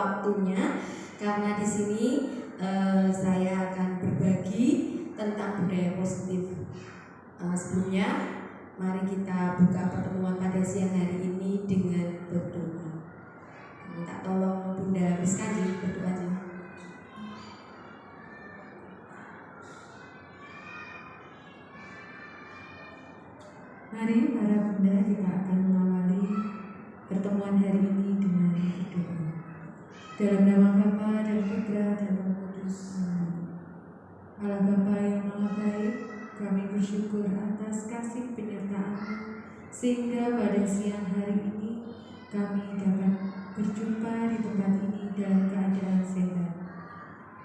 waktunya karena di sini saya akan berbagi tentang budaya positif. Sebelumnya, mari kita buka pertemuan pada siang hari ini dengan berdoa. Minta tolong Bunda Rizka berdoa aja. Mari para Bunda, kita akan mengawali pertemuan hari ini dengan berdoa. Dalam nama Bapa dan Putra dan Roh Kudus. Amin. Allah Bapa yang Maha Baik, kami bersyukur atas kasih penyertaan-Mu sehingga pada siang hari ini kami dapat berjumpa di tempat ini dalam keadaan sehat.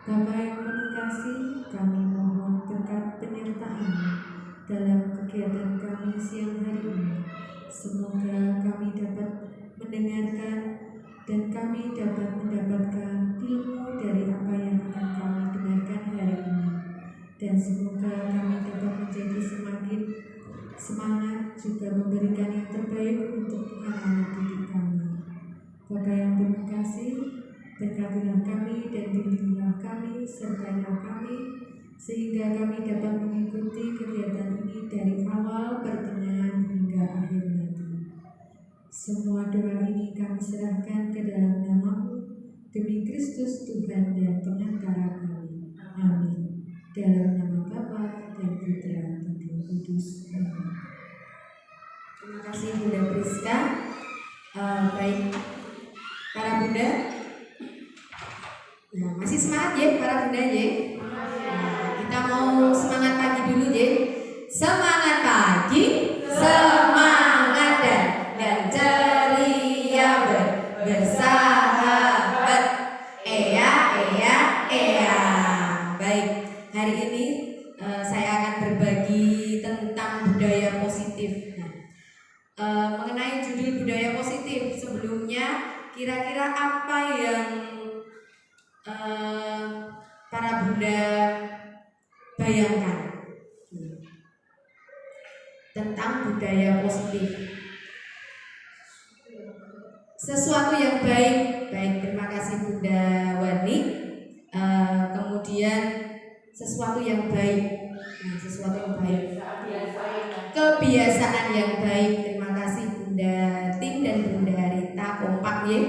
Bapa yang penuh kasih, kami mohon berkat penyertaan-Mu dalam kegiatan kami siang hari ini. Semoga kami dapat mendengarkan dan kami dapat mendapatkan ilmu dari apa yang akan kami dengarkan hari ini. Dan semoga kami dapat menjadi semakin semangat juga memberikan yang terbaik untuk anak-anak didik kami. Bapa yang penuh kasih, berkatilah kami dan bimbinglah kami, sertailah kami, sehingga kami dapat mengikuti kegiatan ini dari awal, pertengahan hingga akhir nanti. Semua doa ini kami serahkan ke dalam nama-Mu demi Kristus Tuhan dan pengantara kami. Amin. Dalam nama Bapa dan Putra dan Roh Kudus. Amin. Terima kasih Bunda Priska. Baik para Bunda, nah, masih semangat ya para Bunda ya. Kita mau semangat pagi dulu ya. Semangat pagi, semangat dan ceria bersahabat. Baik, hari ini saya akan berbagi tentang budaya positif. Mengenai judul budaya positif, sebelumnya kira-kira apa yang para Bunda bayangkan tentang budaya positif? Sesuatu yang baik. Terima kasih Bunda Wani. Kemudian sesuatu yang baik. Sesuatu yang baik. Kebiasaan yang baik. Terima kasih Bunda Tim dan Bunda Rita, kompak ya.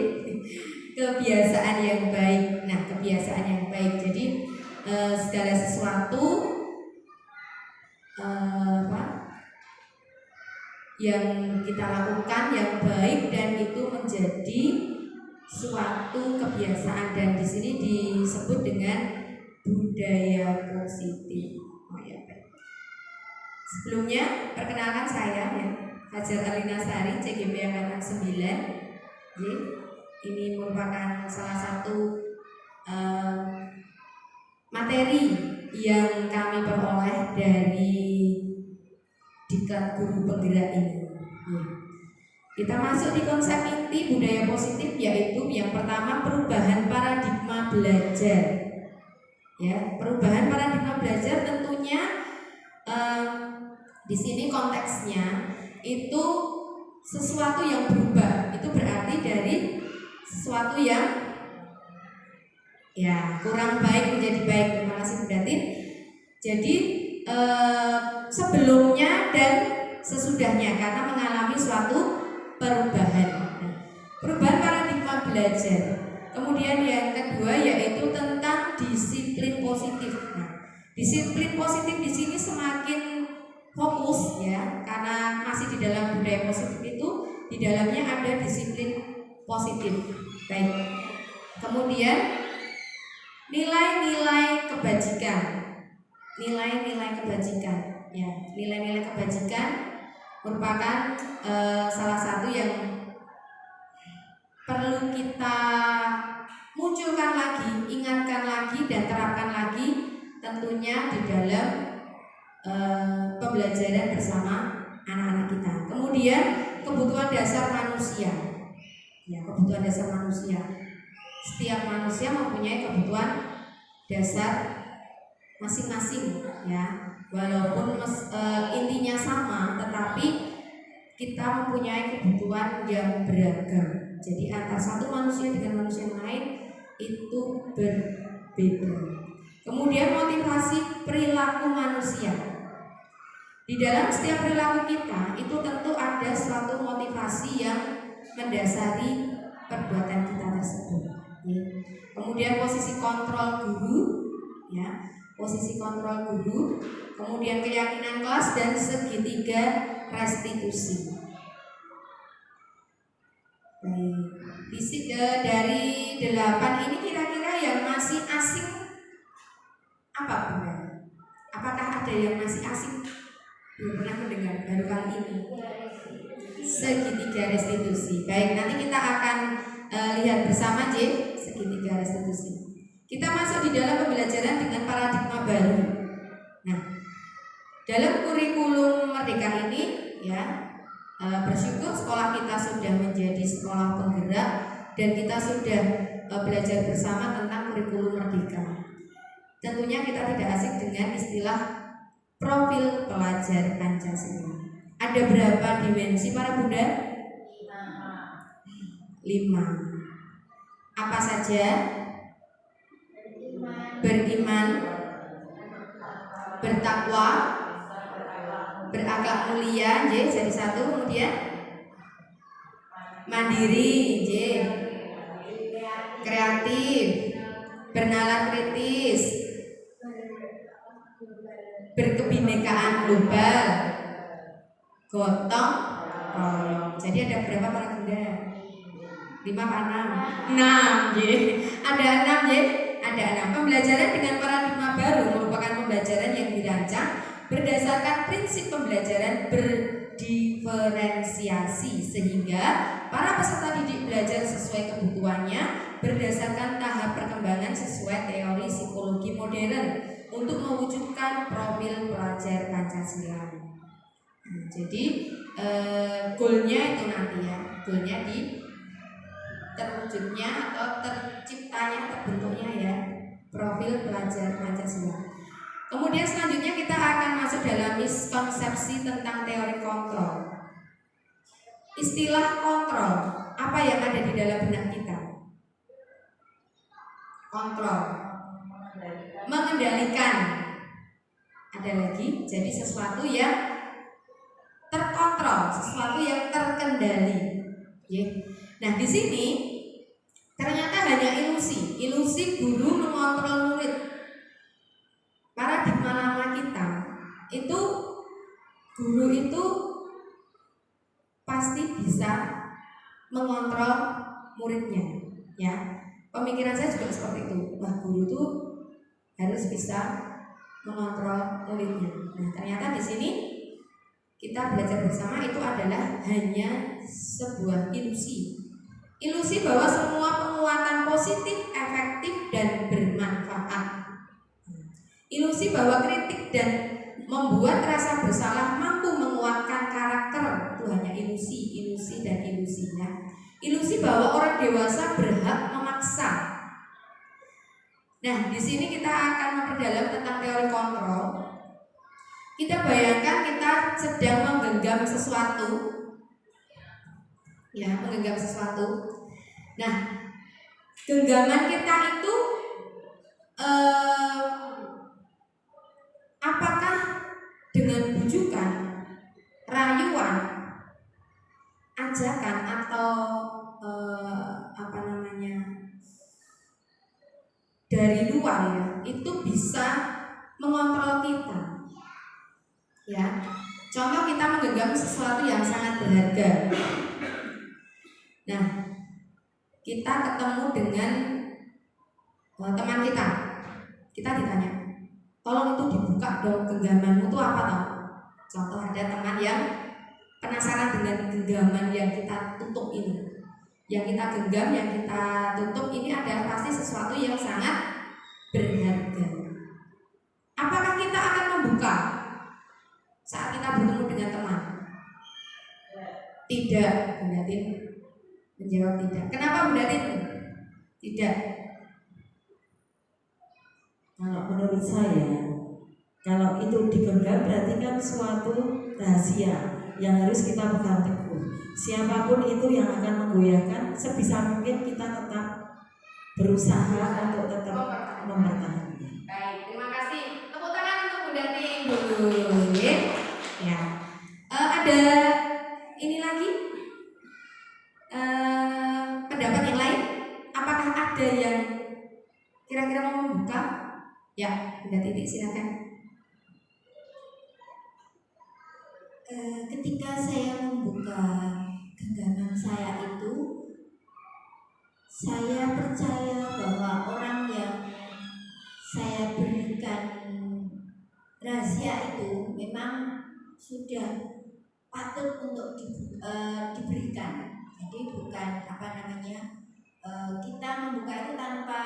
Kebiasaan yang baik. Nah, kebiasaan yang baik. Jadi segala sesuatu yang kita lakukan yang baik dan itu menjadi suatu kebiasaan, dan di sini disebut dengan budaya positif. Sebelumnya perkenalkan saya ya, Hajar Alina Sari, CGP Angkatan 9. Ini merupakan salah satu materi yang kami peroleh dari Diklat Guru Penggerak ini. Kita masuk di konsep inti budaya positif, yaitu yang pertama perubahan paradigma belajar. Ya, perubahan paradigma belajar tentunya di sini konteksnya itu sesuatu yang berubah. Itu berarti dari sesuatu yang kurang baik menjadi baik. Terima kasih Bu Datin. Jadi sebelumnya dan sesudahnya karena mengalami suatu perubahan. Perubahan paradigma belajar. Kemudian yang kedua yaitu tentang disiplin positif. Disiplin positif di sini semakin fokus ya, karena masih di dalam budaya positif itu di dalamnya ada disiplin positif. Baik. Kemudian nilai-nilai kebajikan. Nilai-nilai kebajikan. Ya, nilai-nilai kebajikan merupakan salah satu yang perlu kita munculkan lagi, ingatkan lagi dan terapkan lagi tentunya di dalam pembelajaran bersama anak-anak kita. Kemudian kebutuhan dasar manusia. Ya, kebutuhan dasar manusia. Setiap manusia mempunyai kebutuhan dasar masing-masing ya. Walaupun intinya sama, tetapi kita mempunyai kebutuhan yang beragam. Jadi antar satu manusia dengan manusia yang lain itu berbeda. Kemudian motivasi perilaku manusia. Di dalam setiap perilaku kita itu tentu ada suatu motivasi yang mendasari perbuatan kita tersebut. Ya. Kemudian posisi kontrol guru, ya, posisi kontrol guru, kemudian keyakinan kelas dan segitiga restitusi. Dari 8 ini kira-kira yang masih asing apa Bunda? Apakah ada yang masih asing? Belum pernah mendengar, baru kali ini. Segitiga restitusi. Baik, nanti kita akan lihat bersama segitiga restitusi. Kita masuk di dalam pembelajaran dengan paradigma baru. Nah, dalam kurikulum Merdeka ini, ya, bersyukur sekolah kita sudah menjadi sekolah penggerak dan kita sudah belajar bersama tentang kurikulum Merdeka. Tentunya kita tidak asing dengan istilah profil pelajar Pancasila. Ada berapa dimensi para Bunda? 5. Apa saja? Beriman, bertakwa, berakhlak mulia, jadi 1. Kemudian mandiri, kreatif, bernalar kritis, berkebinekaan global, gotong royong. Jadi ada berapa para Bunda? 5 apa 6? 6, ada 6, ada 6. Pembelajaran dengan paradigma baru merupakan pembelajaran yang dirancang berdasarkan prinsip pembelajaran berdiferensiasi sehingga para peserta didik belajar sesuai kebutuhannya berdasarkan tahap perkembangan sesuai teori psikologi modern untuk mewujudkan profil pelajar Pancasila. Jadi goalnya itu nanti ya, goalnya di terwujudnya atau terciptanya, terbentuknya ya profil pelajar Pancasila. Kemudian selanjutnya kita akan masuk dalam miskonsepsi tentang teori kontrol. Istilah kontrol, apa yang ada di dalam benak kita? Kontrol, mengendalikan. Ada lagi, jadi sesuatu yang terkontrol, sesuatu yang terkendali. Nah, di sini ternyata hanya ilusi guru mengontrol murid. Paradigma lama kita itu guru itu pasti bisa mengontrol muridnya, ya. Pemikiran saya juga seperti itu. Wah, guru itu harus bisa mengontrol muridnya. Nah, ternyata di sini kita belajar bersama itu adalah hanya sebuah ilusi. Ilusi bahwa semua penguatan positif, efektif, dan bermanfaat. Ilusi bahwa kritik dan membuat rasa bersalah mampu menguatkan karakter. Itu hanya ilusi dan ilusinya. Ilusi bahwa orang dewasa berhak memaksa. Nah, di sini kita akan memperdalam tentang teori kontrol. Kita bayangkan kita sedang menggenggam sesuatu, ya, menggenggam sesuatu. Nah, genggaman kita itu apakah dengan bujukan, rayuan, ajakan atau dari luar ya, itu bisa mengontrol kita. Ya, contoh kita menggenggam sesuatu yang sangat berharga. Nah, kita ketemu dengan teman kita ditanya, tolong itu dibuka dong genggamanmu itu apa tau? Contoh ada teman yang penasaran dengan genggaman yang kita tutup ini. Yang kita genggam, yang kita tutup ini adalah pasti sesuatu yang sangat berharga. Apakah kita akan membuka saat kita bertemu dengan teman? Tidak, Bunda Tin menjawab tidak. Kenapa Bunda Tin? Tidak. Kalau menurut saya, kalau itu digenggam berarti kan suatu rahasia yang harus kita pegang teguh. Siapapun itu yang akan menggoyahkan, sebisa mungkin kita tetap berusaha untuk tetap mempertahankan. Baik, terima kasih. Tepuk tangan untuk Bunda Ting dulu. Ya. Ada ini lagi pendapat yang lain? Apakah ada yang kira-kira mau membuka? Ya, Bunda Titik silakan. Ketika saya membuka genggaman saya itu, saya percaya bahwa orang yang saya berikan rahasia itu memang sudah patut untuk diberikan. Jadi bukan kita membuka itu tanpa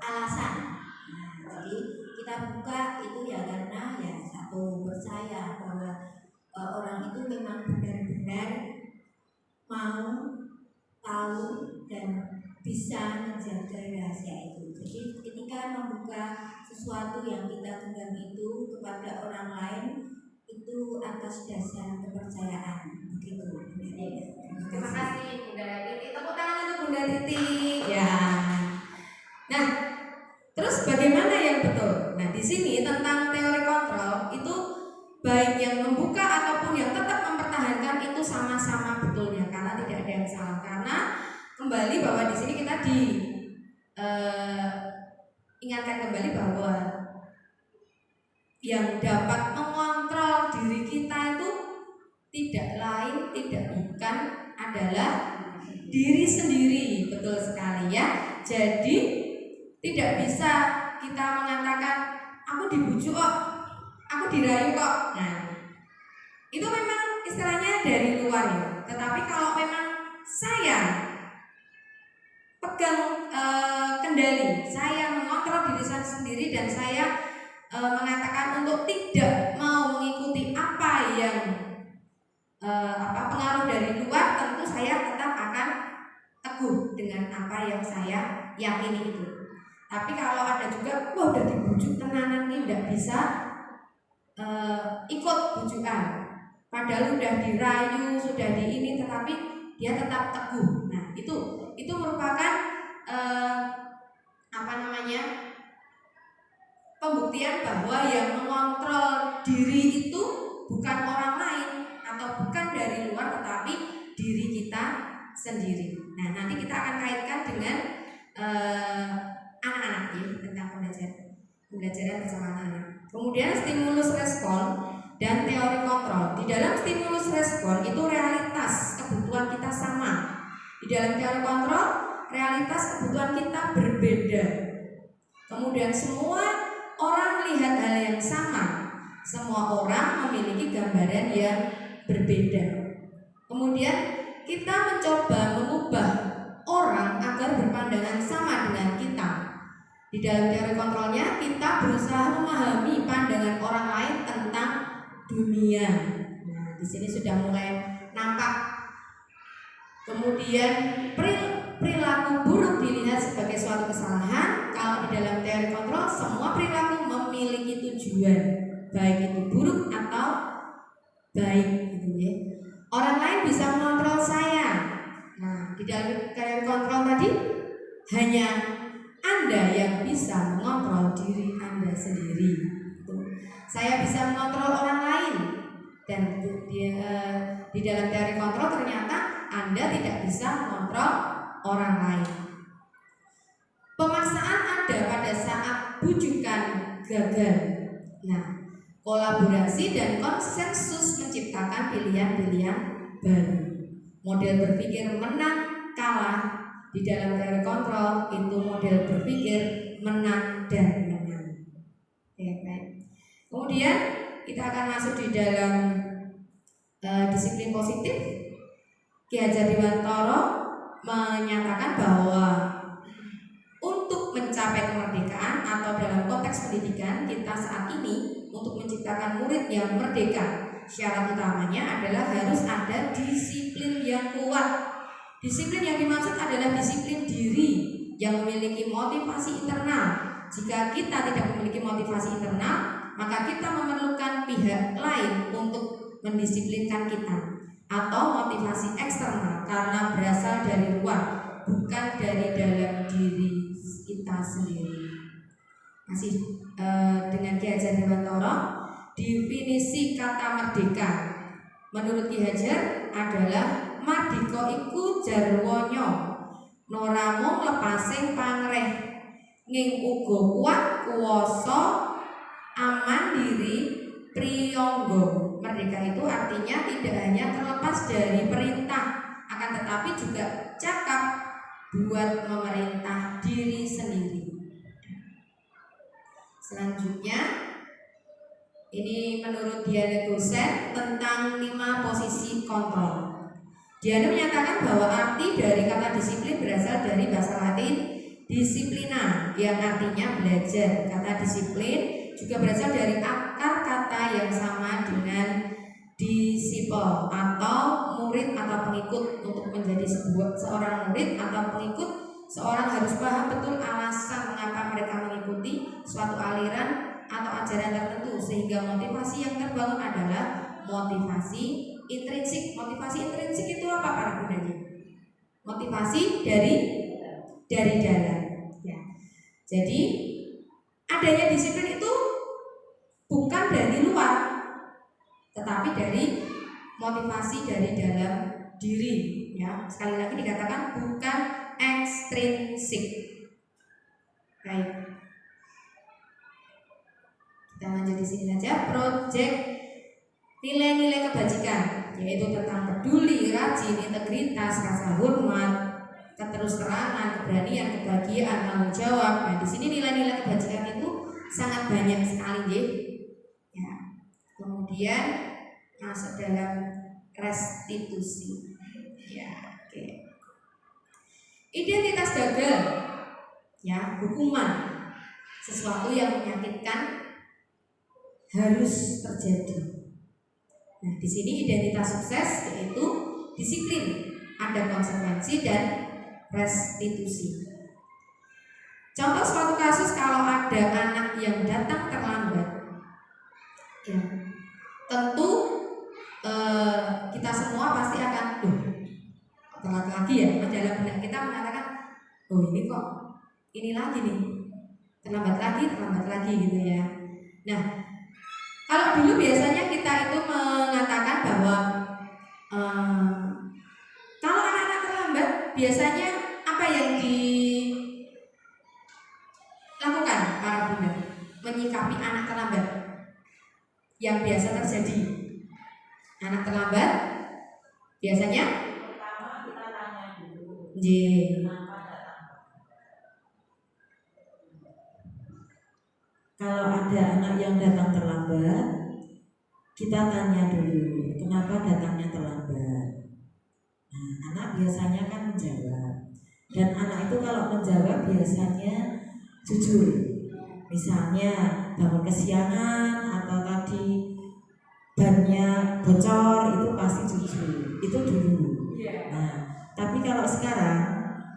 alasan. Jadi kita buka itu ya karena ya satu percaya bahwa orang itu memang benar-benar mau tahu dan bisa menjaga rahasia itu. Jadi ketika membuka sesuatu yang kita genggam itu kepada orang lain itu atas dasar kepercayaan. Begitu. Terima kasih Bunda Titi. Tepuk tangan untuk Bunda Titi. Ya. Nah, terus bagaimana yang betul? Nah, di sini tentang teori kontrol itu baik yang membuka ataupun yang tetap mempertahankan itu sama-sama betulnya karena tidak ada yang salah. Karena kembali bahwa di sini kita ingatkan kembali bahwa yang dapat mengontrol diri kita itu tidak lain, tidak bukan adalah diri sendiri. Betul sekali ya. Jadi tidak bisa kita mengatakan aku dibujuk kok, aku dirayu kok. Nah, itu memang istilahnya dari luar ya. Tetapi kalau memang saya pegang kendali, saya mengontrol diri saya sendiri dan saya mengatakan untuk tidak mau mengikuti apa yang pengaruh dari luar, tentu saya tetap akan teguh dengan apa yang saya yakini itu. Tapi kalau ada juga, wah udah dibujuk tenanan ini tidak bisa ikut bujukan, padahal udah dirayu, sudah di ini, tetapi dia tetap teguh. Nah itu merupakan pembuktian bahwa yang mengontrol diri itu bukan orang lain atau bukan dari luar, tetapi diri kita sendiri. Nah, nanti kita akan kaitkan dengan anak-anak ya, tentang pembelajaran bersama anak-anak. Kemudian stimulus respon dan teori kontrol. Di dalam stimulus respon itu realitas kebutuhan kita sama. Di dalam teori kontrol realitas kebutuhan kita berbeda. Kemudian semua orang melihat hal yang sama. Semua orang memiliki gambaran yang berbeda. Kemudian kita mencoba mengubah orang agar berpandangan sama dengan kita. Di dalam teori kontrolnya kita berusaha memahami pandangan orang lain tentang dunia. Nah, di sini sudah mulai nampak. Kemudian perilaku buruk dilihat sebagai suatu kesalahan. Kalau di dalam teori kontrol semua perilaku memiliki tujuan, baik itu buruk atau baik gitu ya. Orang lain bisa mengontrol saya. Nah, di dalam teori kontrol tadi hanya Anda yang bisa mengontrol diri Anda sendiri. Saya bisa mengontrol orang lain, dan di dalam teori kontrol ternyata Anda tidak bisa mengontrol orang lain. Pemaksaan ada pada saat bujukan gagal. Nah, kolaborasi dan konsensus menciptakan pilihan-pilihan baru. Model berpikir menang kalah di dalam teori kontrol itu model berpikir menang dan menang. Oke, baik. Kemudian kita akan masuk di dalam disiplin positif. Ki Hajar Dewantara menyatakan bahwa untuk mencapai kemerdekaan atau dalam konteks pendidikan kita saat ini untuk menciptakan murid yang merdeka, syarat utamanya adalah harus ada disiplin yang kuat. Disiplin yang dimaksud adalah disiplin diri yang memiliki motivasi internal. Jika kita tidak memiliki motivasi internal, maka kita memerlukan pihak lain untuk mendisiplinkan kita, atau motivasi eksternal karena berasal dari luar. bukan dari dalam diri kita sendiri. Masih dengan Ki Hajar Dewantara, definisi kata merdeka menurut Ki Hajar adalah mardika iku jarwanya ora mung lepasing pangreh ning uga kuat kuwasa aman diri priyangga. Merdeka itu artinya tidak hanya terlepas dari perintah, akan tetapi juga cakap buat memerintah diri sendiri. Selanjutnya, ini menurut Diana Gosen tentang 5 posisi kontrol. Diana menyatakan bahwa arti dari kata disiplin berasal dari bahasa Latin disciplina yang artinya belajar. Kata disiplin juga berasal dari akar kata yang sama dengan disciple atau murid atau pengikut. Untuk menjadi seorang murid atau pengikut, seorang harus paham betul alasan mengapa mereka mengikuti suatu aliran atau ajaran tertentu, sehingga motivasi yang terbangun adalah motivasi intrinsik. Motivasi intrinsik itu apa para bundanya? Motivasi dari dalam. Ya. Jadi adanya disiplin itu bukan dari luar, tetapi dari motivasi dari dalam diri. Ya, sekali lagi dikatakan bukan ekstrinsik. Baik. Kita lanjut di sini saja. Project nilai-nilai kebajikan, yaitu tentang peduli, rajin, integritas, rasa hormat, keterus-terangan, keberanian, kebahagiaan, tanggung jawab. Nah, di sini nilai-nilai kebajikan itu sangat banyak sekali, ya. Kemudian masuk dalam restitusi. Ya, oke. Identitas gagal, ya, hukuman, sesuatu yang menyakitkan harus terjadi. Nah, di sini identitas sukses yaitu disiplin, ada konsekuensi dan restitusi. Contoh suatu kasus, kalau ada anak yang datang terlambat, ya, tentu kita semua pasti akan telat lagi ya. Dalam benak kita mengatakan, oh ini kok ini lagi nih, terlambat lagi gitu ya. Nah, kalau dulu biasanya kita itu mengatakan bahwa kalau anak-anak terlambat, biasanya apa yang dilakukan para bunda menyikapi anak terlambat yang biasa terjadi? Anak terlambat biasanya Pertama kita tanya dulu. kenapa datang. Kalau ada anak yang datang terlambat, kita tanya dulu, kenapa datangnya terlambat? Nah, anak biasanya kan menjawab. Dan anak itu kalau menjawab biasanya jujur. Misalnya bangun kesiangan atau tadi bannya bocor, itu pasti jujur. Itu dulu. Nah, tapi kalau sekarang,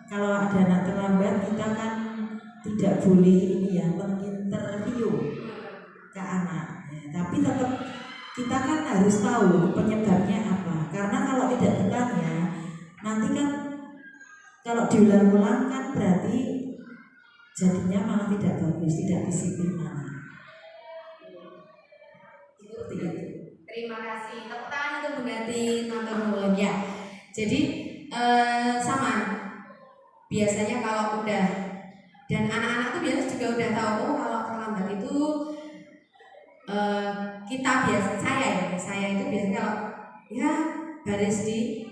kalau ada anak terlambat, kita kan tidak boleh ini ya, menginterview ke anak. Ya, tapi tetap kita kan harus tahu penyebabnya apa. Karena kalau tidak ditanya, nanti kan kalau diulang-ulang kan berarti jadinya malah tidak bagus, tidak disiplin anak. Seperti itu. Terima kasih. Tepuk tangan untuk Bunda Ti matur nuwun ya. Jadi sama. Biasanya kalau udah, dan anak-anak tuh biasa juga udah tahu, oh kalau terlambat itu saya itu biasanya kalau ya baris di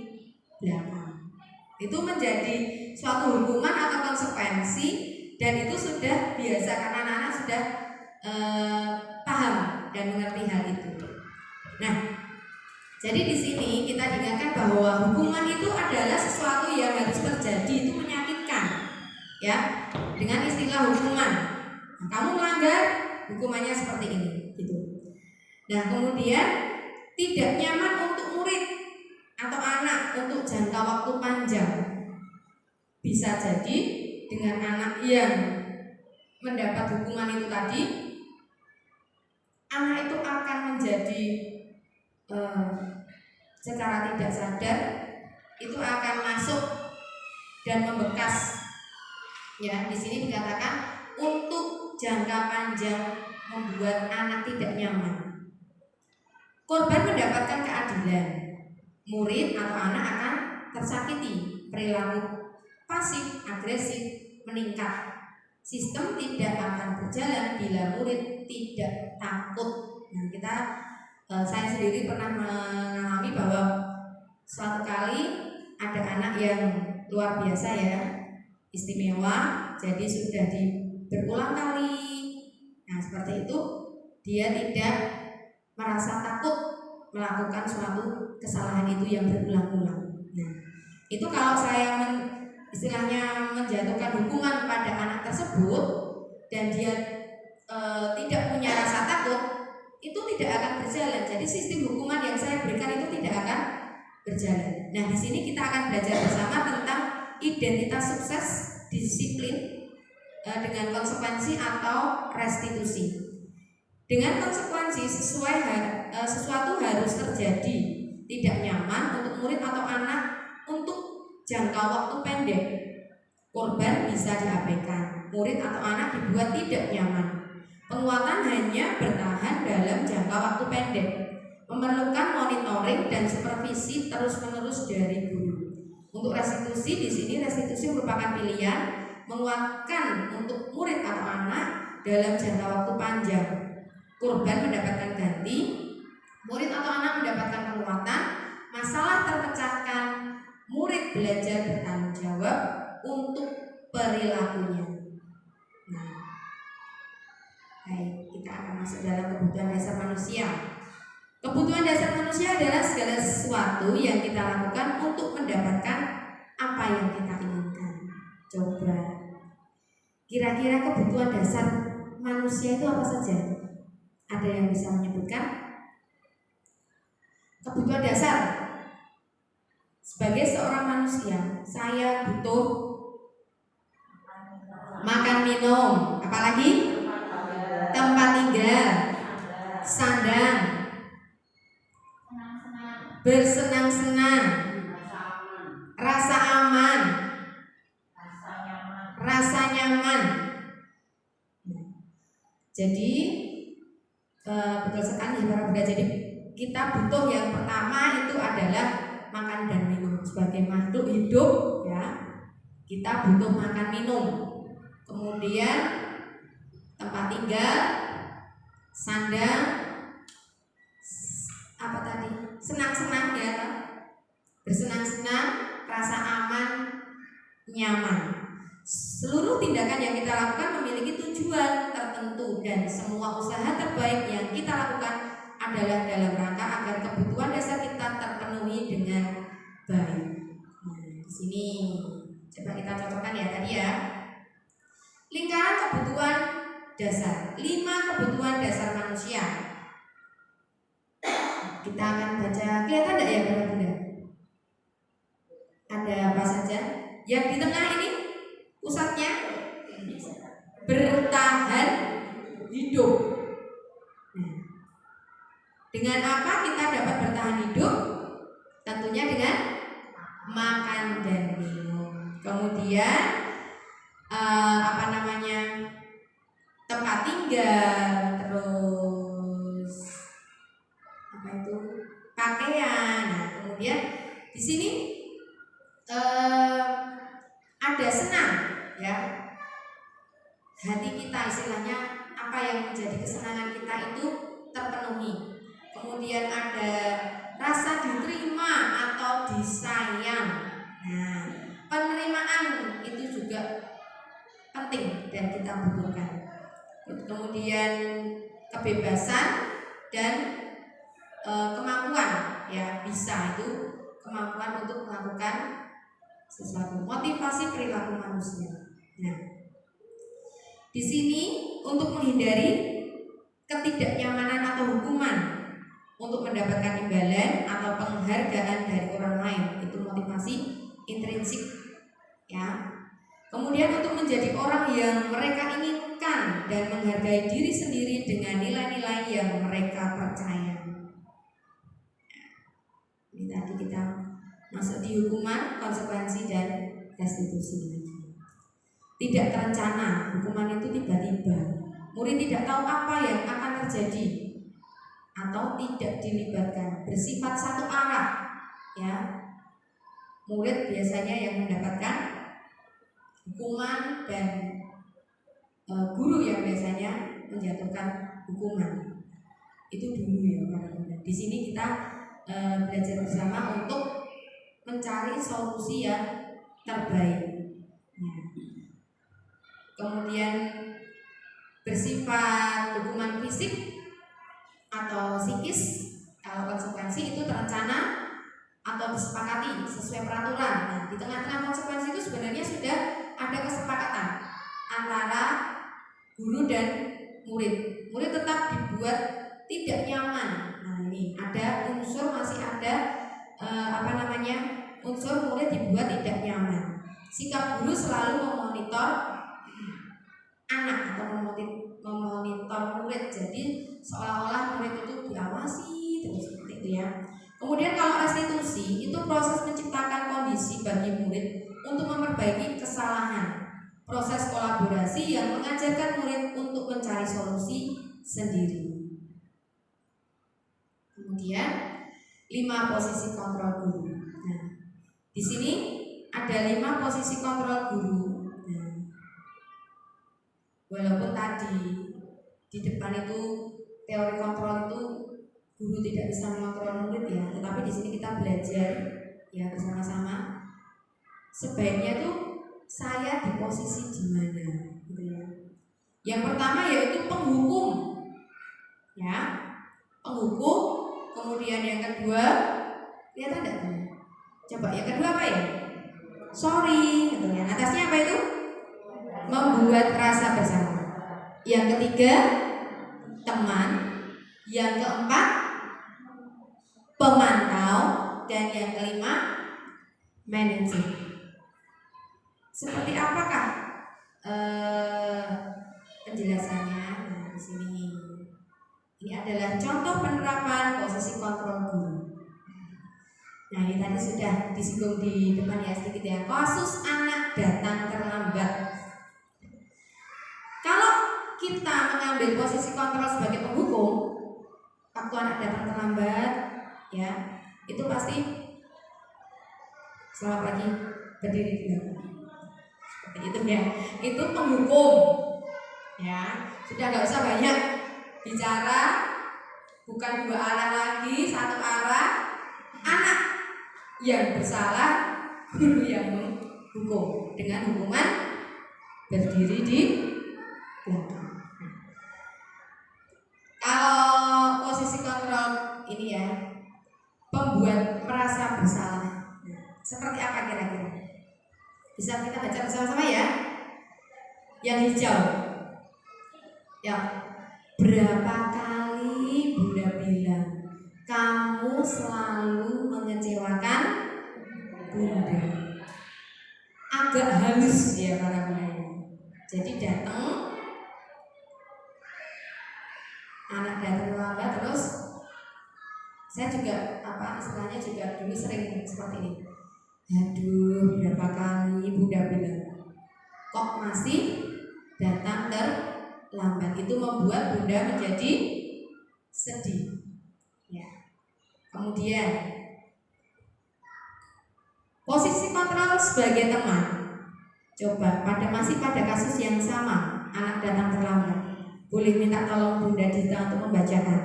belakang. Itu menjadi suatu hukuman atau konsekuensi, dan itu sudah biasa karena anak-anak sudah paham dan mengerti hal itu. Nah, jadi di sini kita diingatkan bahwa hukuman itu adalah sesuatu yang harus terjadi, itu menyakitkan, ya, dengan istilah hukuman. Nah, kamu melanggar, hukumannya seperti ini, gitu. Nah, kemudian tidak nyaman untuk murid atau anak untuk jangka waktu panjang. Bisa jadi dengan anak yang mendapat hukuman itu tadi, anak itu akan menjadi secara tidak sadar itu akan masuk dan membekas. Ya, di sini dikatakan untuk jangka panjang membuat anak tidak nyaman. Korban mendapatkan keadilan. Murid atau anak akan tersakiti. Perilaku pasif agresif meningkat. Sistem tidak akan berjalan bila murid tidak takut. Nah, saya sendiri pernah mengalami bahwa suatu kali ada anak yang luar biasa ya, istimewa. Jadi sudah berulang kali. Nah, seperti itu dia tidak merasa takut melakukan suatu kesalahan itu yang berulang-ulang. Nah, itu kalau saya istilahnya menjatuhkan hukuman pada anak tersebut dan dia tidak punya rasa takut, itu tidak akan berjalan. Jadi sistem hukuman yang saya berikan itu tidak akan berjalan. Nah, di sini kita akan belajar bersama tentang identitas sukses, disiplin dengan konsekuensi atau restitusi. Dengan konsekuensi sesuatu harus terjadi tidak nyaman untuk murid atau anak untuk jangka waktu pendek. Korban bisa diabaikan, murid atau anak dibuat tidak nyaman. Penguatan hanya bertahan dalam jangka waktu pendek, memerlukan monitoring dan supervisi terus-menerus dari guru. Untuk restitusi, di sini restitusi merupakan pilihan menguatkan untuk murid atau anak dalam jangka waktu panjang. Korban mendapatkan ganti, murid atau anak mendapatkan penguatan, masalah terpecahkan, murid belajar bertanggung jawab untuk perilakunya. Nah, baik, kita akan masuk dalam kebutuhan dasar manusia. Kebutuhan dasar manusia adalah segala sesuatu yang kita lakukan untuk mendapatkan apa yang kita inginkan. Coba, kira-kira kebutuhan dasar manusia itu apa saja? Ada yang bisa menyebutkan? Kebutuhan dasar sebagai seorang manusia, saya butuh makan minum, apalagi tempat tinggal, sandang, bersenang-senang, rasa aman, rasa nyaman. Jadi betul sekali para bunda. Jadi kita butuh yang pertama itu adalah makan dan minum. Sebagai makhluk hidup ya, kita butuh makan minum. Kemudian tempat tinggal, sandang, apa tadi? Senang-senang ya, bersenang-senang, rasa aman, nyaman. Seluruh tindakan yang kita lakukan memiliki tujuan tertentu dan semua usaha terbaik yang kita lakukan adalah dalam rangka agar kebutuhan dasar kita terpenuhi dengan baik. Nah, di sini coba kita cocokkan ya tadi ya. Lingkaran kebutuhan dasar, 5 kebutuhan dasar manusia. Kita akan baca, kelihatan tidak ya Bapak Bunda? Ada apa saja? Yang di tengah ini pusatnya bertahan hidup. Nah, dengan apa kita dapat bertahan hidup? Tentunya dengan makan dan minum. Kemudian tempat tinggal, terus pakaian. Nah, kemudian di sini ada senang ya, hati kita istilahnya apa yang menjadi kesenangan kita itu terpenuhi. Kemudian ada rasa diterima atau disayang. Nah, penerimaan itu juga penting dan kita butuhkan. Kemudian kebebasan dan kemampuan ya, bisa itu kemampuan untuk melakukan sesuatu, motivasi perilaku manusia. Nah, di sini untuk menghindari ketidaknyamanan atau hukuman, untuk mendapatkan imbalan atau penghargaan dari orang lain, itu motivasi intrinsik ya. Kemudian untuk menjadi orang yang mereka inginkan dan menghargai diri sendiri dengan nilai-nilai yang mereka percaya. Ini tadi kita masuk di hukuman, konsekuensi dan restitusi lagi. Tidak terencana, hukuman itu tiba-tiba. Murid tidak tahu apa yang akan terjadi atau tidak dilibatkan, bersifat satu arah, ya. Murid biasanya yang mendapatkan hukuman dan guru yang biasanya menjatuhkan hukuman. Itu dulu ya Pak. Di sini kita belajar bersama untuk mencari solusi yang terbaik. Ya. Kemudian bersifat hukuman fisik atau psikis, kalau konsekuensi itu terencana atau disepakati sesuai peraturan. Nah, di tengah-tengah konsekuensi itu sebenarnya sudah ada kesepakatan antara guru dan murid. Murid tetap dibuat tidak nyaman. Nah, ini ada unsur, masih ada unsur murid dibuat tidak nyaman. Sikap guru selalu memonitor anak atau memonitor murid. Jadi seolah-olah murid itu diawasi terus seperti itu ya. Kemudian kalau restitusi itu proses menciptakan kondisi bagi murid untuk memperbaiki kesalahan. Proses kolaborasi yang mengajarkan murid untuk mencari solusi sendiri. Kemudian 5 posisi kontrol guru. Nah, di sini ada 5 posisi kontrol guru. Nah, walaupun tadi di depan itu teori kontrol itu guru tidak bisa mengontrol murid ya, tetapi di sini kita belajar ya bersama-sama. Sebaiknya tuh saya di posisi di mana, gitu ya. Yang pertama yaitu penghukum, ya, penghukum. Kemudian yang kedua, lihat ada? Coba yang kedua apa ya? Sorry, gitu ya. Atasnya apa itu? Membuat rasa bersama. Yang ketiga, teman. Yang keempat, pemantau. Dan yang kelima, manajer. Seperti apakah penjelasannya? Nah, di sini ini adalah contoh penerapan posisi kontrol guru. Nah, ini tadi sudah disinggung di depan ya sedikit ya. Kasus anak datang terlambat. Kalau kita mengambil posisi kontrol sebagai penghukum, waktu anak datang terlambat, ya, itu pasti selamat pagi, berdiri dulu. Seperti itu ya. Itu penghukum. Ya, sudah nggak usah banyak bicara, bukan 2 arah lagi, 1 arah. Anak yang bersalah, guru yang menghukum dengan hukuman berdiri di belakang. Kalau posisi kontrol ini ya, pembuat merasa bersalah. Seperti apa kira-kira? Bisa kita baca bersama-sama ya? Yang hijau. Ya. Berapa kali Bunda bilang kamu selalu mengecewakan Bunda. Agak halus ya para Bunda. Jadi datang, anak datang terlambat, terus saya juga istilahnya juga dulu sering seperti ini. Aduh, berapa kali Bunda bilang kok masih datang terlambat. Itu membuat Bunda menjadi sedih ya. Kemudian posisi kontrol sebagai teman. Coba masih pada kasus yang sama, anak datang terlambat, boleh minta tolong Bunda Dita untuk membacakan.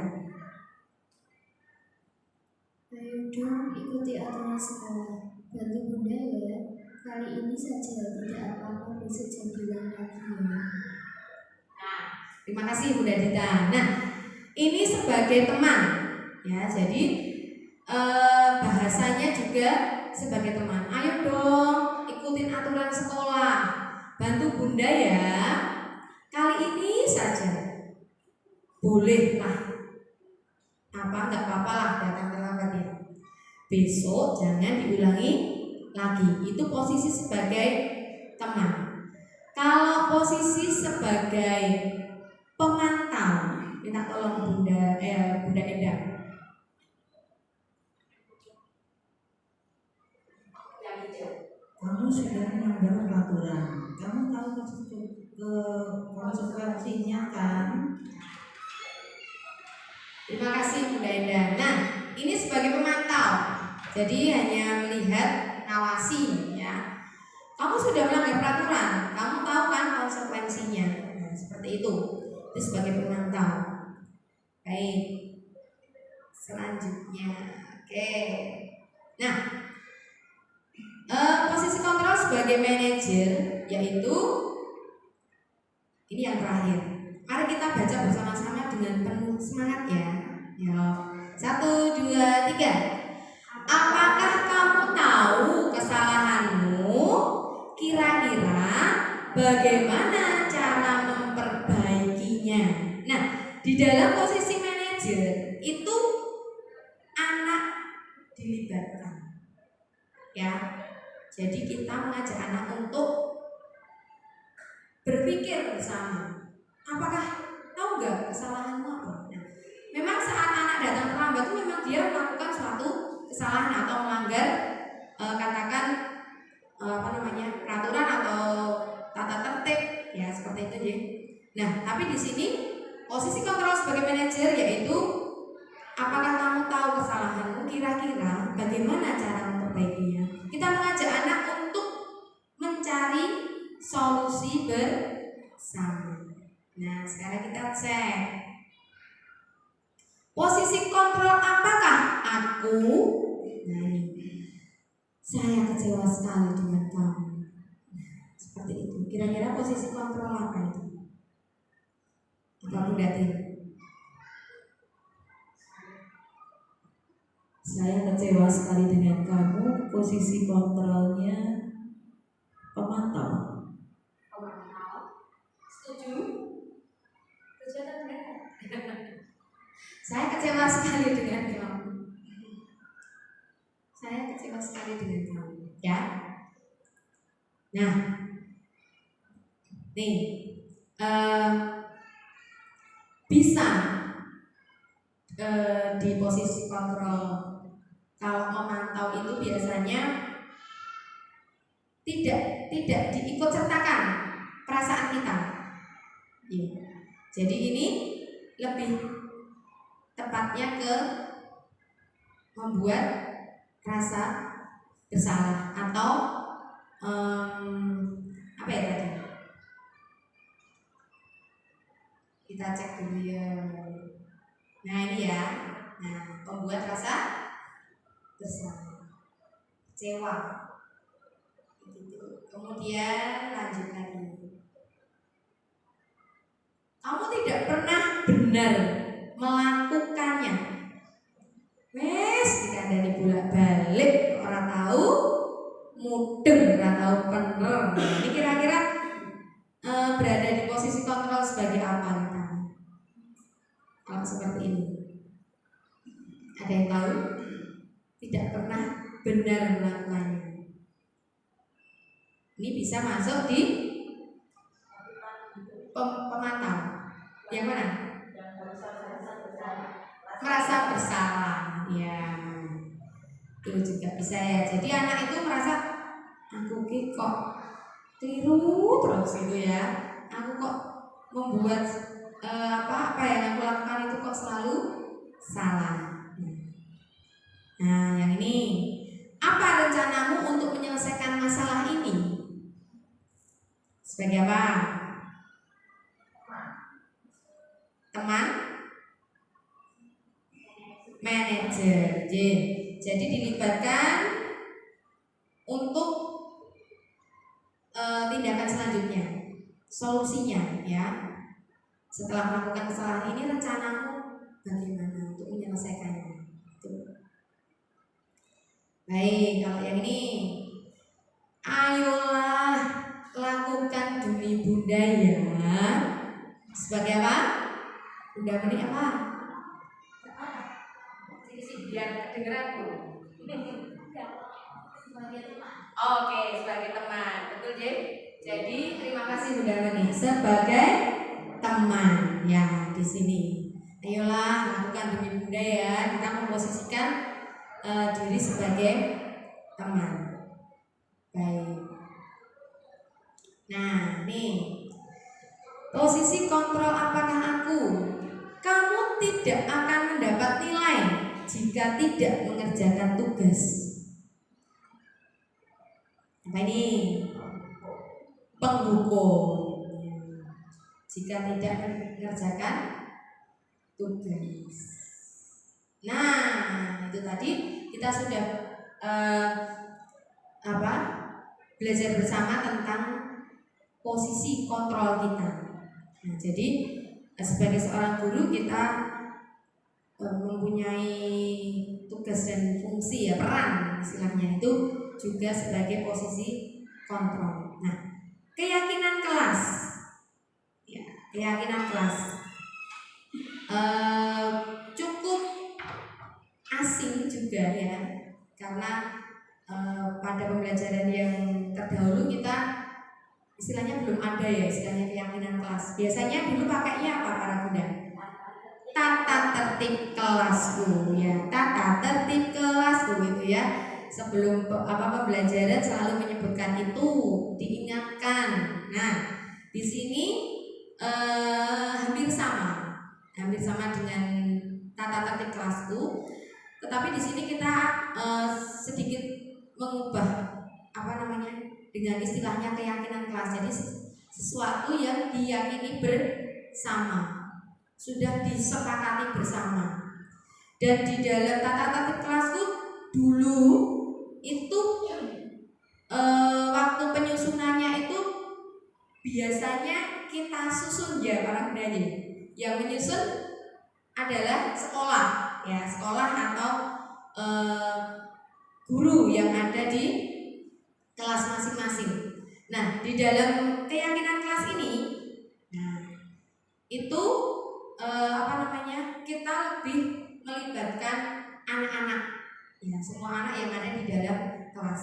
Ayo dong, ikuti aturan sekolah. Bantu Bunda ya. Kali ini saja, tidak apa-apa, besok jam 2 lagi ya. Nah, terima kasih Bunda Dita. Nah, ini sebagai teman ya. Jadi bahasanya juga sebagai teman. Ayo dong, ikutin aturan sekolah. Bantu Bunda ya. Kali ini saja. Boleh lah. Nggak apa-apa lah datang terlambat ya. Besok jangan diulangi lagi. Itu posisi sebagai teman. Kalau posisi sebagai pemantau, minta tolong Bunda Endah. Yang hijau. kamu sudah melanggar peraturan. Kamu tahu konsekuensinya kan? Terima kasih Bu Enda. Nah, ini sebagai pemantau, jadi hanya melihat, ngawasi ya. Kamu sudah melanggar peraturan, kamu tahu kan konsekuensinya. Nah, seperti itu. Itu sebagai pemantau. Baik. Selanjutnya, oke. Nah, posisi kontrol sebagai manajer yaitu ini yang terakhir. Mari kita baca bersama-sama dengan penuh semangat ya. Ya. 1, 2, 3. Apakah kamu tahu kesalahanmu? Kira-kira bagaimana cara memperbaikinya? Nah, di dalam posisi manajer itu anak dilibatkan. Ya. Jadi kita mengajak anak untuk berpikir bersama. Apakah tahu nggak kesalahanmu apa? Nah, memang saat anak datang terlambat itu memang dia melakukan suatu kesalahan atau melanggar katakan peraturan atau tata tertib ya seperti itu ya. Nah, tapi di sini posisi kontrol sebagai manajer yaitu apakah kamu tahu kesalahanmu? Kira-kira bagaimana cara memperbaikinya? Kita mengajak anak untuk mencari solusi bersama. Nah, sekarang kita cek posisi kontrol apakah aku? Nah ini, saya kecewa sekali dengan kamu. Nah, seperti itu. Kira-kira posisi kontrol apa itu? Apa Bu Dati? Saya kecewa sekali dengan kamu. Posisi kontrolnya pemantau. Setuju? Saya kecewa sekali dengan kamu. Saya kecewa sekali dengan kamu. Ya. Nah, nih bisa di posisi kontrol. Kalau memantau itu biasanya tidak diikut sertakan perasaan kita. Ya. Jadi ini lebih tepatnya ke membuat rasa bersalah atau apa ya tadi? Kita cek dulu ya. Nah ini ya. Nah, membuat rasa bersalah, kecewa. Gitu. Kemudian lanjut lagi. Kamu tidak pernah benar melakukannya. Wes dikandani bolak-balik, orang tahu mudeng, orang tahu bener. Ini kira-kira berada di posisi kontrol sebagai apa kita? Kalau seperti ini, ada yang tahu? Tidak pernah benar melakukannya. Ini bisa masuk di pemantau. Yang mana? Merasa bersalah. Ya, itu juga bisa ya. Jadi anak itu merasa aku kok keliru terus gitu ya. Aku kok membuat apa yang aku lakukan itu kok selalu salah. Nah, yang ini, apa rencanamu untuk menyelesaikan masalah ini? Sebagai apa? Teman? Manajer. Jadi dilibatkan untuk tindakan selanjutnya, solusinya ya. Setelah melakukan kesalahan ini, rencanamu bagaimana untuk menyelesaikannya? Baik, kalau yang ini, ayolah lakukan demi Bunda ya. Sebagai apa? Bunda ini apa? Biar kedengeran Bu. Oke, sebagai teman, betul J. Jadi terima kasih Bunda Meni sebagai teman ya di sini. Ayolah lakukan demi Bunda ya. Kita memposisikan diri sebagai teman. Baik. Posisi kontrol apakah aku? Kamu tidak akan mendapat nilai jika tidak mengerjakan tugas. Apa ini? Penghukum. Jika tidak mengerjakan tugas. Nah, itu tadi kita sudah belajar bersama tentang posisi kontrol kita. Nah, jadi sebagai seorang guru kita mempunyai tugas dan fungsi, ya, peran istilahnya itu juga sebagai posisi kontrol. Nah, keyakinan kelas, ya, keyakinan kelas cukup asing juga, ya, karena pada pembelajaran yang terdahulu kita istilahnya belum ada, ya, istilahnya keyakinan kelas. Biasanya dulu pakainya apa para bunda? Tata tertib kelasku, ya, tata tertib kelasku itu, ya. Sebelum pembelajaran selalu menyebutkan itu, diingatkan. Nah, di sini hampir sama dengan tata tertib kelasku. Tetapi di sini kita sedikit mengubah dengan istilahnya keyakinan kelas. Jadi sesuatu yang diyakini bersama, sudah disepakati bersama. Dan di dalam tata tertib kelasku dulu itu waktu penyusunannya itu biasanya kita susun, ya, para bunda. Yang menyusun adalah sekolah, ya, sekolah atau guru yang ada di kelas masing-masing. Nah, di dalam keyakinan kelas ini, nah, itu kita lebih melibatkan anak-anak, ya, semua anak yang ada di dalam kelas.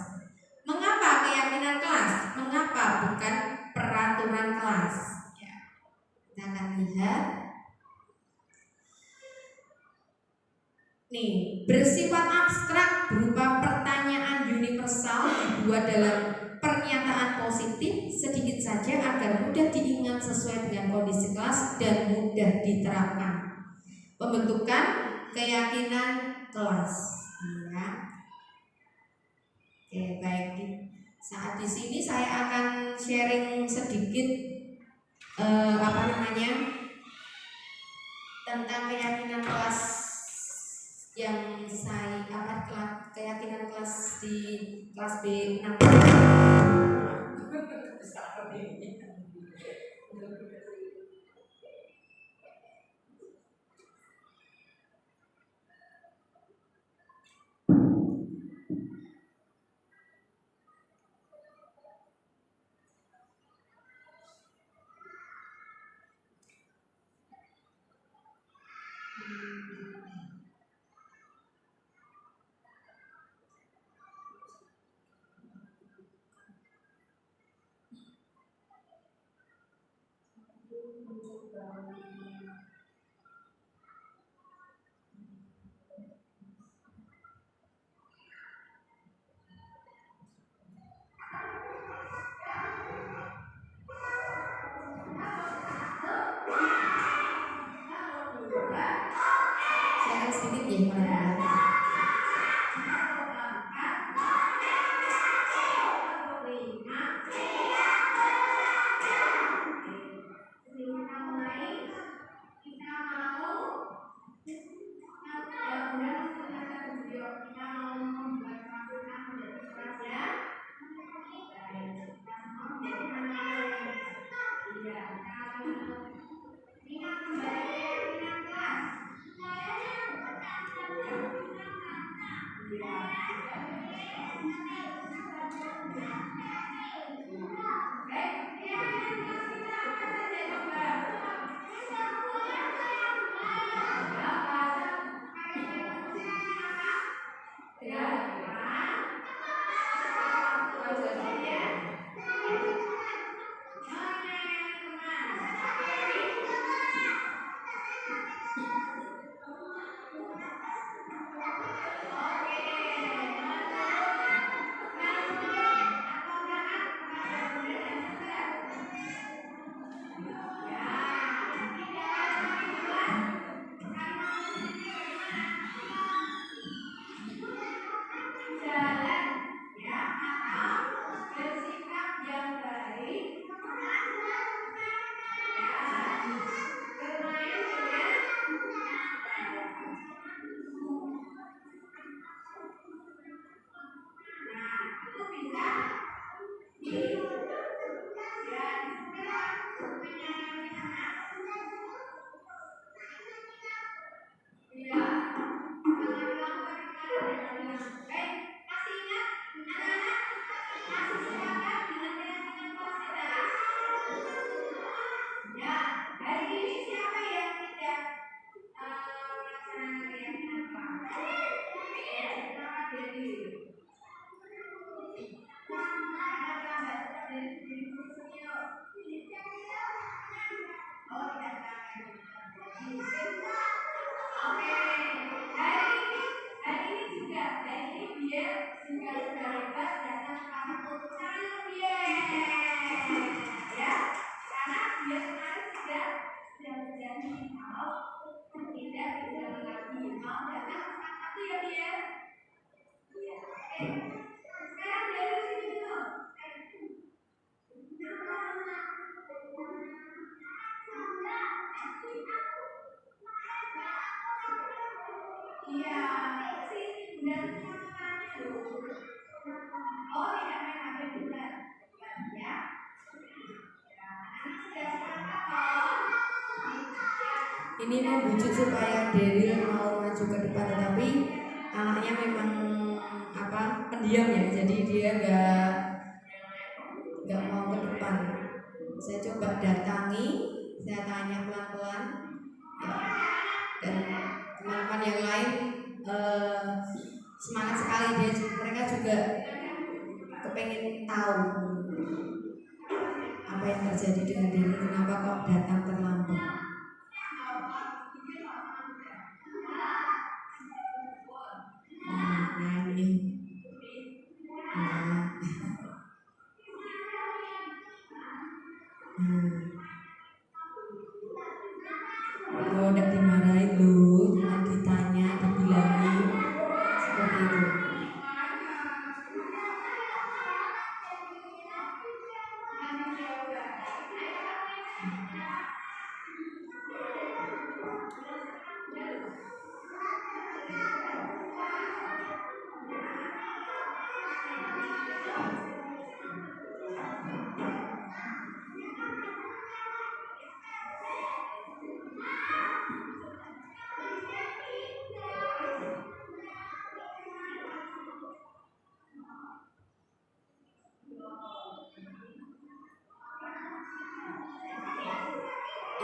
Mengapa keyakinan kelas? Mengapa bukan peraturan kelas? Ya, kita akan lihat. Nih, bersifat abstrak berupa pertanyaan universal dibuat dalam pernyataan positif sedikit saja agar mudah diingat sesuai dengan kondisi kelas dan mudah diterapkan. Pembentukan keyakinan kelas, ya. Oke, baik. Saat di sini saya akan sharing sedikit tentang keyakinan kelas yang keyakinan kelas di kelas B6. Saya sedikit, ya, Ini membujuk supaya Daryl mau maju ke depan, tetapi anaknya memang pendiam ya, jadi dia nggak mau ke depan. Saya coba datangi, saya tanya pelan-pelan, ya. Dan teman-teman yang lain semangat sekali, mereka juga kepengen tahu apa yang terjadi dengan Daryl, kenapa kok datang terlambat. Oh, udah dimarahin loh, cuma ditanya, dibilangin seperti itu.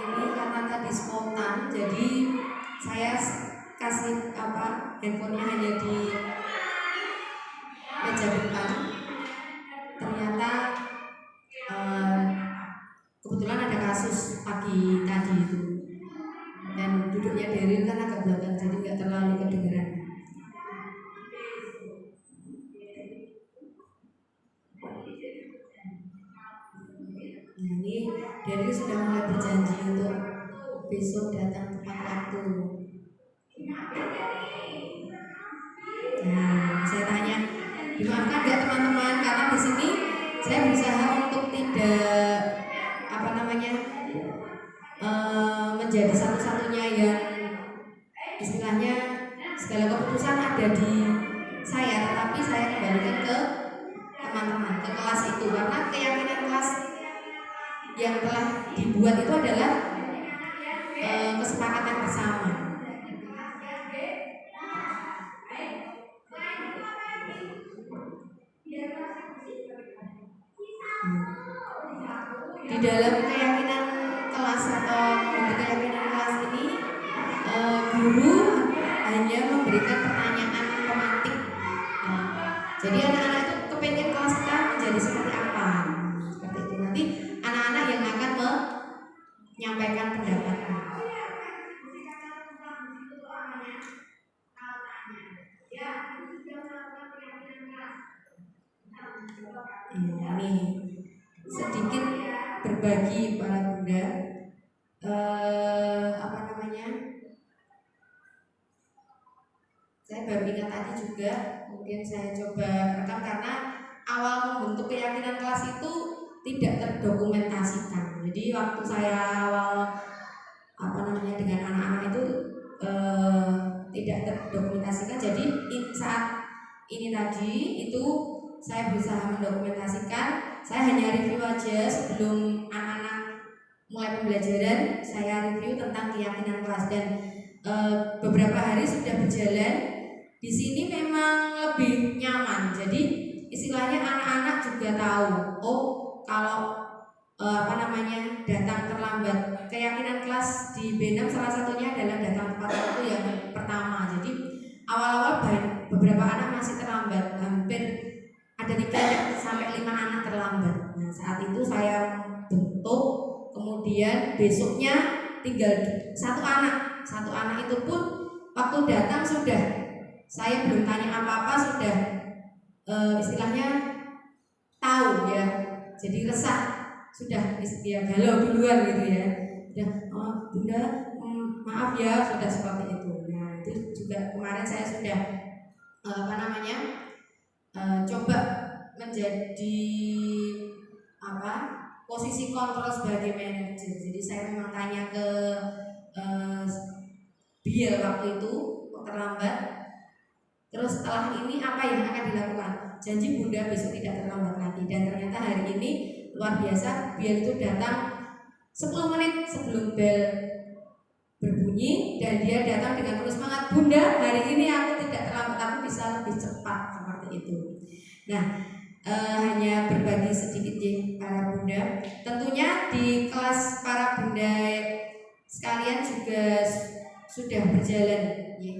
Ini karena tadi spontan, jadi saya kasih handphonenya hanya di meja depan. Ternyata kebetulan ada kasus pagi tadi itu, dan duduknya Daryl kan agak belakang, jadi nggak terlalu kedengeran. Nah, ini Daryl sudah mulai berjanji untuk besok datang tepat waktu. Nah, saya tanya, dimaafkan nggak teman-teman, karena di sini saya berusaha untuk tidak menjadi satu-satunya yang istilahnya segala keputusan ada di saya, tetapi saya kembalikan ke teman-teman, ke kelas itu, karena keyakinan kelas yang telah dibuat itu adalah kesepakatan bersama. Di dalam keyakinan kelas atau di keyakinan kelas ini, guru hanya memberikan pertanyaan pemantik. Jadi anak-anak itu kepengen kelas kita menjadi seperti apa, seperti itu. Nanti anak-anak yang akan menyampaikan pendapatnya. Ini sedikit berbagi para bunda, saya baru ingat tadi juga, mungkin saya coba rekam karena awal membentuk keyakinan kelas itu tidak terdokumentasikan. Jadi waktu saya awal dengan anak-anak itu tidak terdokumentasikan. Jadi saat ini tadi itu saya berusaha mendokumentasikan. Saya hanya review aja sebelum anak-anak mulai pembelajaran. Saya review tentang keyakinan kelas, dan beberapa hari sudah berjalan. Di sini memang lebih nyaman. Jadi kalau datang terlambat. Keyakinan kelas di B6 salah satunya adalah datang tepat waktu yang pertama. Jadi awal-awal beberapa anak masih terlambat, hampir ada 3 sampai 5 anak terlambat. Nah, saat itu saya bentuk, kemudian besoknya tinggal satu anak itu pun waktu datang sudah, saya belum tanya apa-apa sudah istilahnya tahu ya, jadi resah, sudah ya galau duluan gitu ya, sudah bunda maaf ya, sudah seperti itu. Nah itu juga kemarin saya sudah coba menjadi posisi kontrol sebagai manajer. Jadi saya memang tanya ke Biel waktu itu terlambat. Terus setelah ini apa yang akan dilakukan? Janji bunda besok tidak terlambat lagi. Dan ternyata hari ini luar biasa. Biel itu datang 10 menit sebelum bel berbunyi dan dia datang dengan penuh semangat. Bunda, hari ini aku tidak terlambat, aku bisa lebih cepat, seperti itu. Nah, hanya berbagi sedikit ya para bunda. Tentunya di kelas para bunda sekalian juga sudah berjalan ya,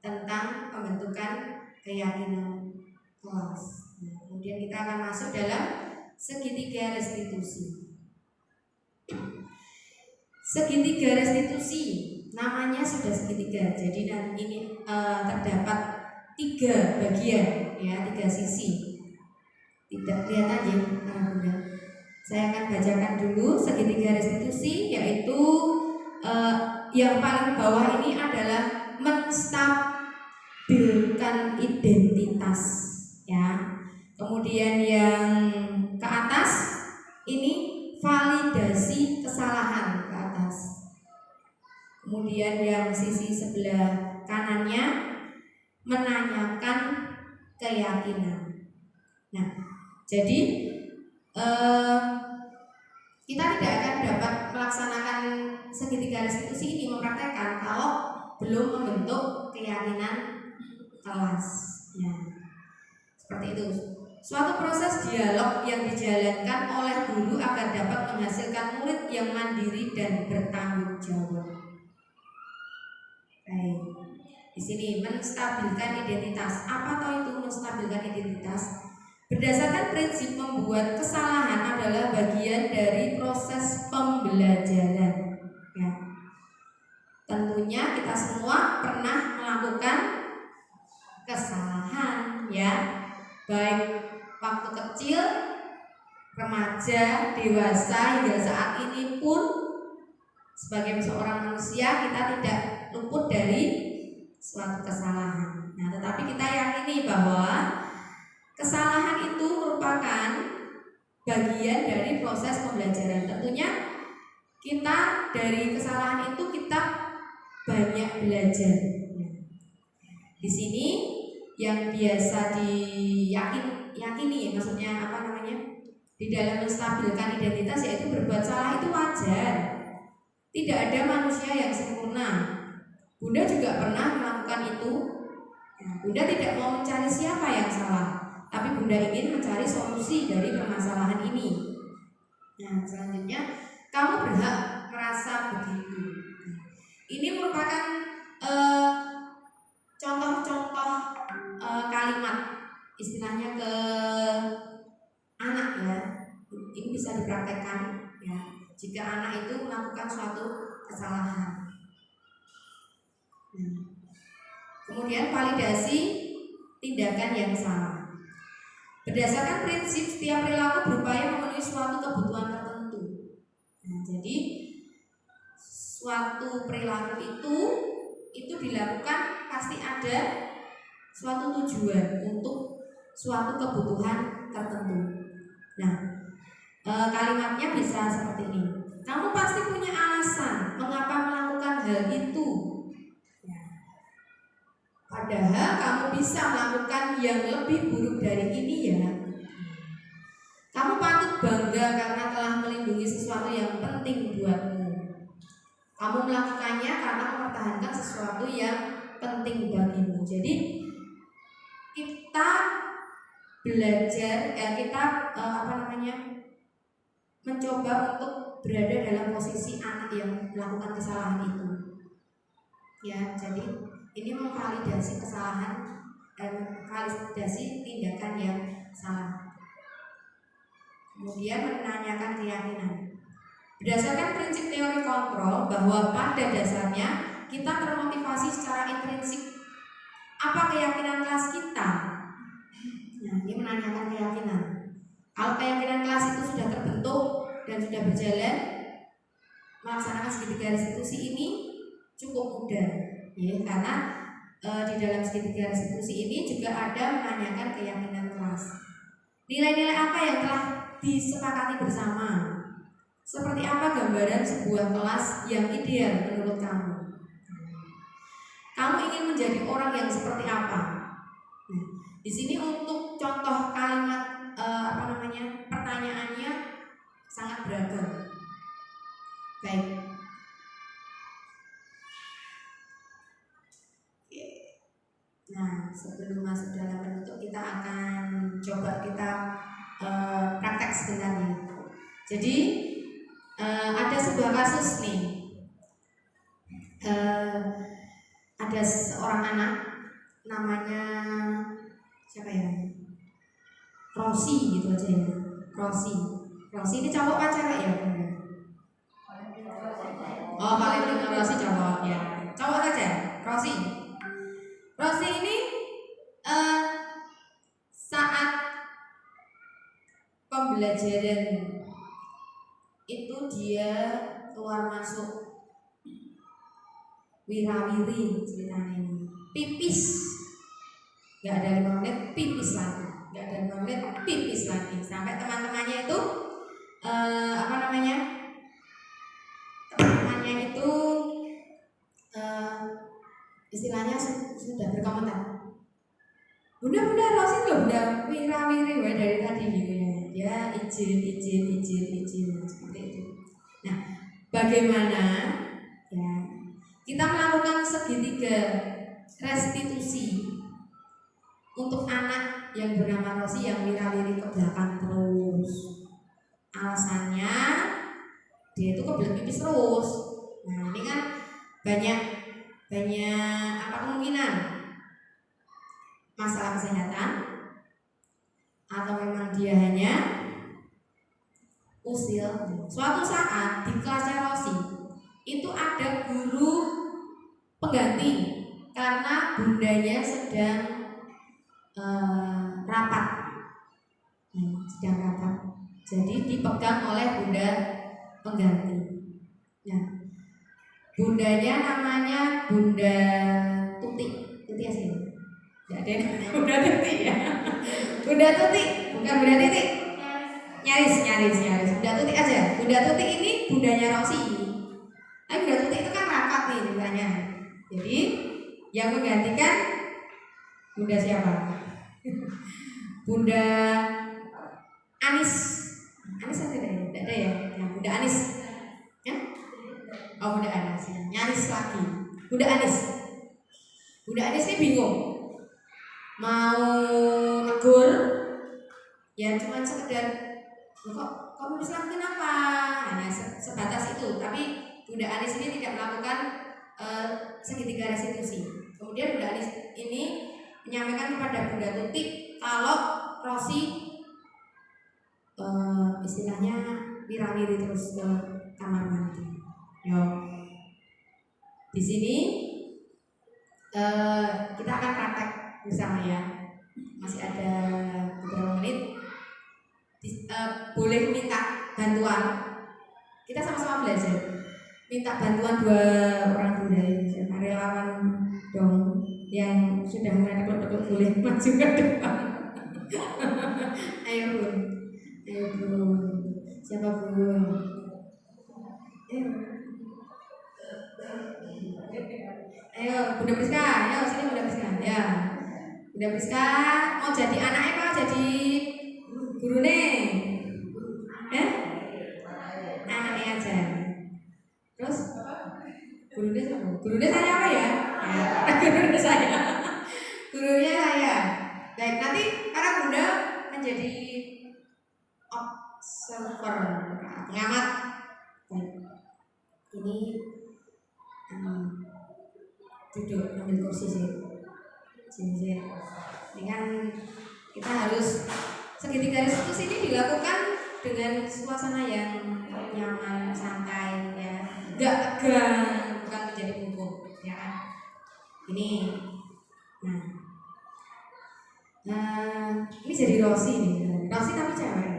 tentang pembentukan keyakinan kelas. Nah, kemudian kita akan masuk dalam segitiga restitusi. Segitiga restitusi namanya sudah segitiga. Jadi nanti ini terdapat 3 bagian ya, 3 sisi. Tidak lihat aja bunda. Saya akan bacakan dulu segitiga restitusi, yaitu yang paling bawah ini adalah menstabilkan identitas ya. Kemudian yang ke atas ini validasi kesalahan ke atas. Kemudian yang sisi sebelah kanannya menanyakan keyakinan. Nah, jadi kita tidak akan dapat melaksanakan segitiga restitusi ini, mempraktekkan kalau belum membentuk keyakinan kelas ya. Seperti itu. Suatu proses dialog yang dijalankan oleh guru agar dapat menghasilkan murid yang mandiri dan bertanggung jawab. Baik. Di sini menstabilkan identitas. Apa toh itu menstabilkan identitas? Berdasarkan prinsip membuat kesalahan adalah bagian dari proses pembelajaran. Ya. Tentunya kita semua pernah melakukan kesalahan ya, baik waktu kecil, remaja, dewasa hingga saat ini pun sebagai seorang manusia kita tidak luput dari suatu kesalahan. Nah, tetapi kita yakini bahwa kesalahan itu merupakan bagian dari proses pembelajaran. Tentunya kita dari kesalahan itu kita banyak belajar. Di sini yang biasa diyakini, maksudnya di dalam menstabilkan identitas yaitu berbuat salah itu wajar. Tidak ada manusia yang sempurna. Bunda juga pernah melakukan itu. Bunda tidak mau mencari siapa yang salah, tapi bunda ingin mencari solusi dari permasalahan ini. Nah, selanjutnya kamu berhak merasa begitu. Ini merupakan contoh-contoh kalimat, istilahnya ke anak ya. Ini bisa dipraktekkan ya, jika anak itu melakukan suatu kesalahan. Kemudian validasi tindakan yang salah. Berdasarkan prinsip setiap perilaku berupaya memenuhi suatu kebutuhan tertentu. Nah, jadi suatu perilaku itu dilakukan pasti ada suatu tujuan untuk suatu kebutuhan tertentu. Nah, kalimatnya bisa seperti ini. Kamu pasti punya alasan mengapa melakukan hal itu. Padahal kamu bisa melakukan yang lebih buruk dari ini ya. Kamu patut bangga karena telah melindungi sesuatu yang penting buatmu. Kamu melakukannya karena mempertahankan sesuatu yang penting bagimu. Jadi kita belajar, kita mencoba untuk berada dalam posisi anak yang melakukan kesalahan itu. Ya, jadi ini memvalidasi kesalahan dan validasi tindakan yang salah. Kemudian menanyakan keyakinan. Berdasarkan prinsip teori kontrol bahwa pada dasarnya kita termotivasi secara intrinsik. Apa keyakinan kelas kita? Nah, ini menanyakan keyakinan. Kalau keyakinan kelas itu sudah terbentuk dan sudah berjalan, melaksanakan segitiga restitusi ini cukup mudah, ya, karena di dalam segitiga restitusi ini juga ada menanyakan keyakinan kelas. Nilai-nilai apa yang telah disepakati bersama? Seperti apa gambaran sebuah kelas yang ideal menurut kamu? Kamu ingin menjadi orang yang seperti apa? Nah, di sini untuk contoh kalimat pertanyaannya sangat beragam. Baik. Nah, sebelum masuk dalam penutup kita akan coba kita praktek sebentar nih. Jadi ada sebuah kasus nih. Ada seorang anak namanya siapa ya? Rosi gitu aja ya. Rosi ini cowok apa cewek ya? Oh, Valentino Rosi cowok ya. Cowok aja, Rosi ini saat pembelajaran itu dia keluar masuk wirawiri ceritanya ini. Pipis. Gak ada 5 menit pipis lagi. Gak ada 5 menit pipis lagi. Sampai teman-temannya itu teman-temannya itu istilahnya sudah berkomentar. Bunda Rosi loh, bunda wirawiri dari tadi gitu ya. Dia izin seperti itu. Nah, bagaimana ya kita melakukan segitiga restitusi untuk anak yang bernama Rosi yang wirawiri ke belakang terus? Alasannya dia itu kebelet pipis terus. Nah, ini kan banyak kemungkinan masalah kesehatan, atau memang dia hanya usil. Suatu saat di kelasnya Rosi itu ada guru pengganti karena bundanya sedang rapat. Jadi dipegang oleh bunda pengganti. Nah, bundanya namanya Bunda Tuti sih. Tidak ada namanya Bunda Tuti ya. Bunda Tuti, bukan Bunda Titi. Nyaris. Bunda Tuti aja. Bunda Tuti ini bundanya Rosi. Tapi Bunda Tuti itu kan rapat nih ceritanya. Jadi yang menggantikan Bunda siapa? Bunda Anis ada ya? Tidak ada ya? Bunda Anis. Ya? Oh, Bunda Anis ya. Nyaris lagi. Bunda Anis ini bingung mau negur, ya cuma sekedar kok kamu bisa kenapa? Hanya sebatas itu. Tapi Bunda Anis ini tidak melakukan segitiga restitusi. Kemudian Bunda Anis ini menyampaikan kepada Bunda Tuti kalau Rosi istilahnya wirawiri terus ke kamar mandi. Yo, di sini kita akan praktek bersama ya. Masih ada beberapa menit. Boleh minta bantuan. Kita sama-sama belajar. Minta bantuan 2 orang bunda ini, relawan dong yang sudah mulai tekuk-tekuk boleh maju ke depan. Ayo bun. Siapa bun? Ayo Bunda Priska, ayo sini Bunda Priska. Ya. Bunda Priska mau jadi anaknya apa jadi gurune? Anaknya aja. Terus gurunya saya apa ya? Gurunya saya. Gurunya saya. Baik, nanti karena Bunda menjadi observer, pengamat. Baik. Ini duduk ambil kursi sih. Sini. Ini kan kita harus segitiga diskusi ini dilakukan dengan suasana yang nyaman, santai, ya, nggak tegang, bukan menjadi hukum, ya kan? Ini, ini jadi Rosi nih, Rosi tapi cewek.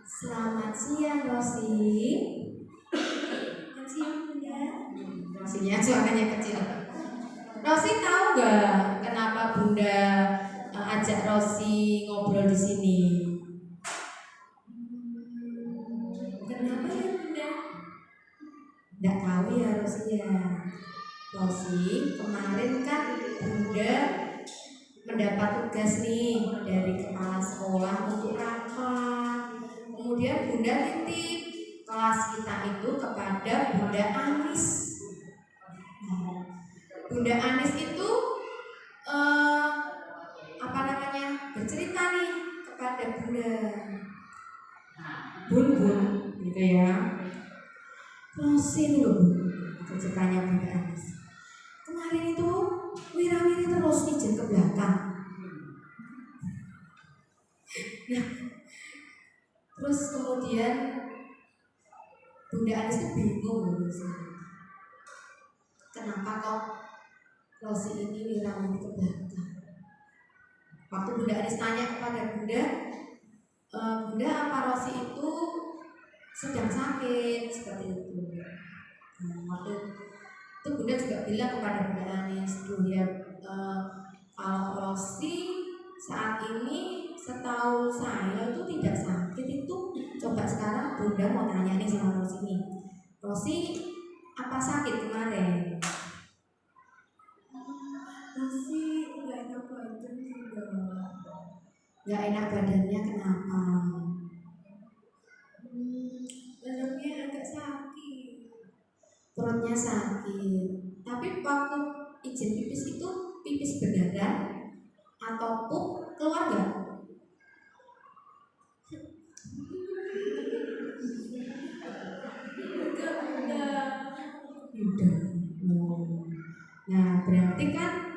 Selamat siang Rosi. Selamat siang Bunda. Rosinya suaranya kecil. Rosi tahu nggak kenapa Bunda ajak Rosi ngobrol di sini? Kenapa ya Bunda? Nggak tahu ya Rosi ya. Rosi, kemarin kan Bunda mendapat tugas nih dari kepala sekolah untuk rapat. Kemudian Bunda titip kelas kita itu kepada Bunda Anis. Bunda Anis itu bercerita nih kepada Bunda Bun gitu ya. Rosi dulu ceritanya Bunda Anis. Kemarin itu wirawiri terus izin ke belakang. Nah, terus kemudian Bunda Anis itu bingung sih. Kenapa kok Rosi ini wirawiri ke belakang? Waktu Bunda Anis tanya kepada Bunda, Bunda apa Rosi itu sedang sakit seperti itu. Waktu itu Bunda juga bilang kepada Bunda Anis, ya kalau Rosi saat ini setahu saya itu tidak sakit itu. Coba sekarang Bunda mau tanya nih sama Rosi nih, Rosi apa sakit kemarin? Rosi nggak enak badan juga. Nggak enak badannya kenapa? Badannya agak sakit. Perutnya sakit. Tapi waktu izin pipis itu pipis beneran atau pup keluar nggak? Udah. Nah berarti kan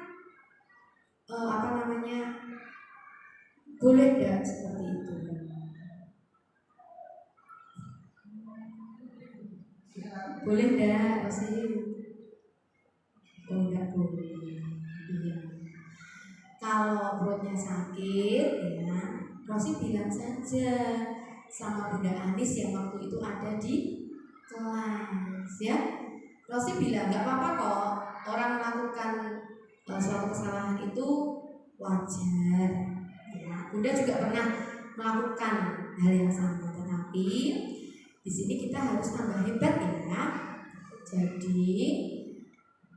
boleh nggak seperti itu? Boleh nggak sih? Oh nggak boleh. Iya. Kalau perutnya sakit, ya Rosi bilang saja sama Bunda Anis yang waktu itu ada di kelas, ya. Rosi bilang nggak apa-apa kok, orang melakukan suatu kesalahan itu wajar. Ya, Bunda juga pernah melakukan hal yang sama, tetapi di sini kita harus tambah hebat ya. Jadi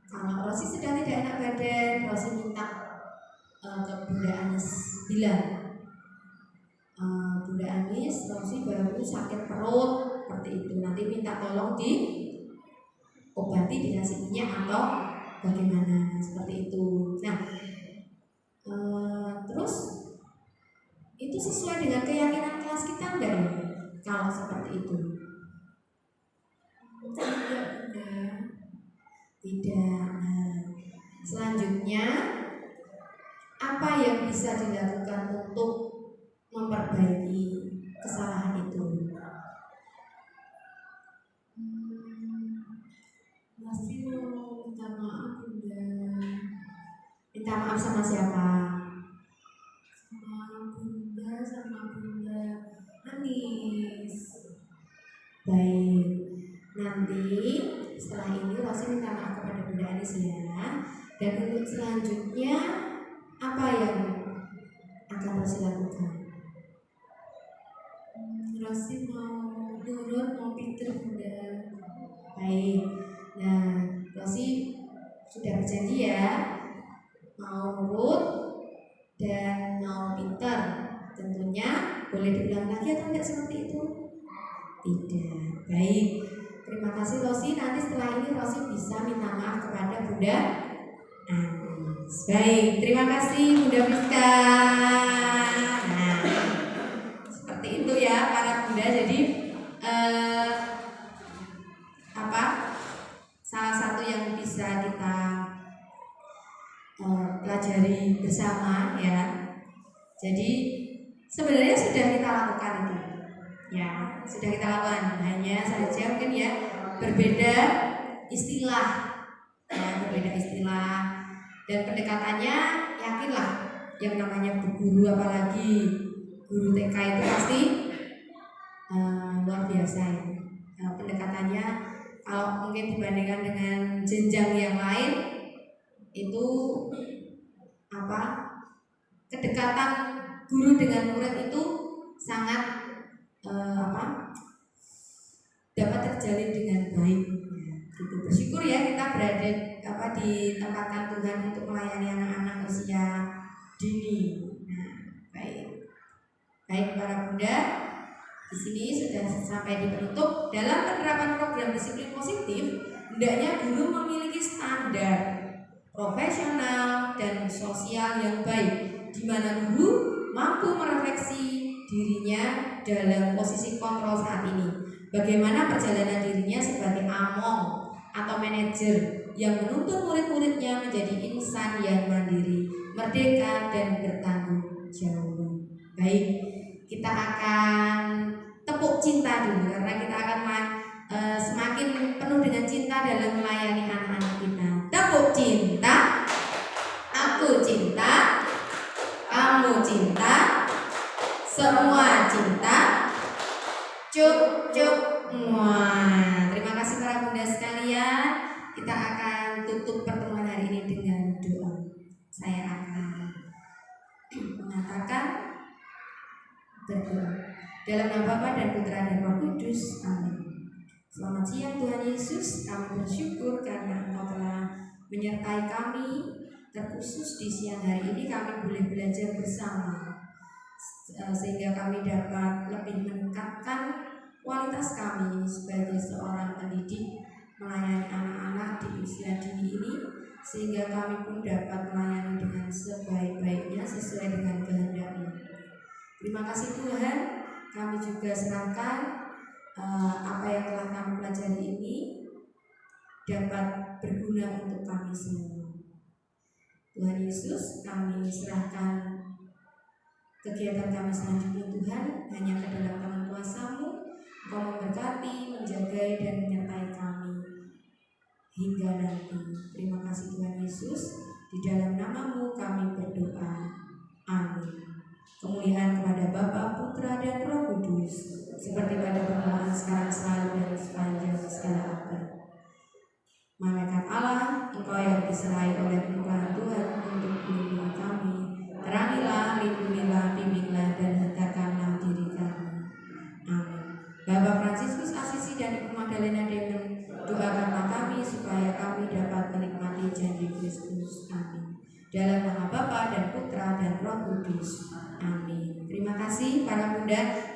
kalau Rosi sedang tidak enak badan, Rosi minta ke Bunda Anis bilang, Bunda Anis, Rosi baru sakit perut seperti itu. Nanti minta tolong diobati, dikasih minyak atau bagaimana seperti itu. Nah, terus itu sesuai dengan keyakinan kelas kita enggak ya? Kalau seperti itu? Tidak. Nah, selanjutnya apa yang bisa dilakukan untuk memperbaiki kesalahan itu? Masih mau minta maaf Bunda. Minta maaf sama siapa? Sama Bunda Anis. Baik. Nanti setelah ini Rosi minta maaf kepada Bunda Anis ya. Dan untuk selanjutnya apa yang akan Rosi lakukan? Rosi mau nurut, mau pinter Bunda. Baik. Nah, Rosi sudah berjanji ya, mau nurut dan mau pinter. Tentunya boleh diulang lagi atau tidak seperti itu? Tidak. Baik. Terima kasih Rosi. Nanti setelah ini Rosi bisa minta maaf kepada Bunda Anis. Baik. Terima kasih Bunda Priska. Nah. bersama ya. Jadi sebenarnya sudah kita lakukan itu. Ya, sudah kita lakukan. Hanya saja mungkin ya berbeda istilah. Ya, berbeda istilah dan pendekatannya, yakinlah yang namanya guru, apalagi guru TK itu pasti luar biasa ya. Pendekatannya kalau mungkin dibandingkan dengan jenjang yang lain itu kedekatan guru dengan murid itu sangat dapat terjalin dengan baik. Gitu. Bersyukur ya kita berada ditempatkan Tuhan untuk melayani anak-anak usia dini. Nah, baik para bunda, di sini sudah sampai di penutup. Dalam penerapan program disiplin positif, hendaknya guru memiliki standar profesional dan sosial yang baik, di mana guru mampu merefleksi dirinya dalam posisi kontrol saat ini. Bagaimana perjalanan dirinya sebagai among atau manajer yang menuntun murid-muridnya menjadi insan yang mandiri, merdeka dan bertanggung jawab. Baik, kita akan tepuk cinta dulu karena kita akan semakin penuh dengan cinta dalam melayani anak-anak kita. Tepuk cinta. Aku cinta, kamu cinta, semua cinta. Cuk cuk. Wah, terima kasih para bunda sekalian. Kita akan tutup pertemuan hari ini dengan doa. Saya akan mengatakan berdoa dalam nama Bapa dan Putra dan Roh Kudus. Amin. Selamat siang Tuhan Yesus. Kami bersyukur karena Engkau telah menyertai kami, terkhusus di siang hari ini kami boleh belajar bersama, sehingga kami dapat lebih meningkatkan kualitas kami sebagai seorang pendidik melayani anak-anak di usia dini ini, sehingga kami pun dapat melayani dengan sebaik-baiknya sesuai dengan kehendak-Mu. Terima kasih Tuhan, kami juga serahkan apa yang telah kami pelajari ini dapat berguna untuk kami semua. Tuhan Yesus, kami serahkan kegiatan kami selanjutnya Tuhan hanya ke dalam tangan kuasa-Mu. Engkau memberkati, menjaga dan menyertai kami hingga nanti. Terima kasih Tuhan Yesus. Di dalam nama-Mu kami berdoa. Amin. Kemuliaan kepada Bapa, Putra dan Roh Kudus, seperti pada permulaan, sekarang, selalu dan sepanjang segala abad. Malaikat Allah, Engkau yang diserai oleh penugasan Tuhan untuk melindungi kami, terangilah, lindungilah, bimbinglah dan hentakkanlah diri kami. Amin. Bapak Fransiskus Asisi dan Ibu Magdalena Demon, doakanlah kami supaya kami dapat menikmati janji Kristus. Amin. Dalam nama Bapa dan Putra dan Roh Kudus. Amin. Terima kasih para bunda.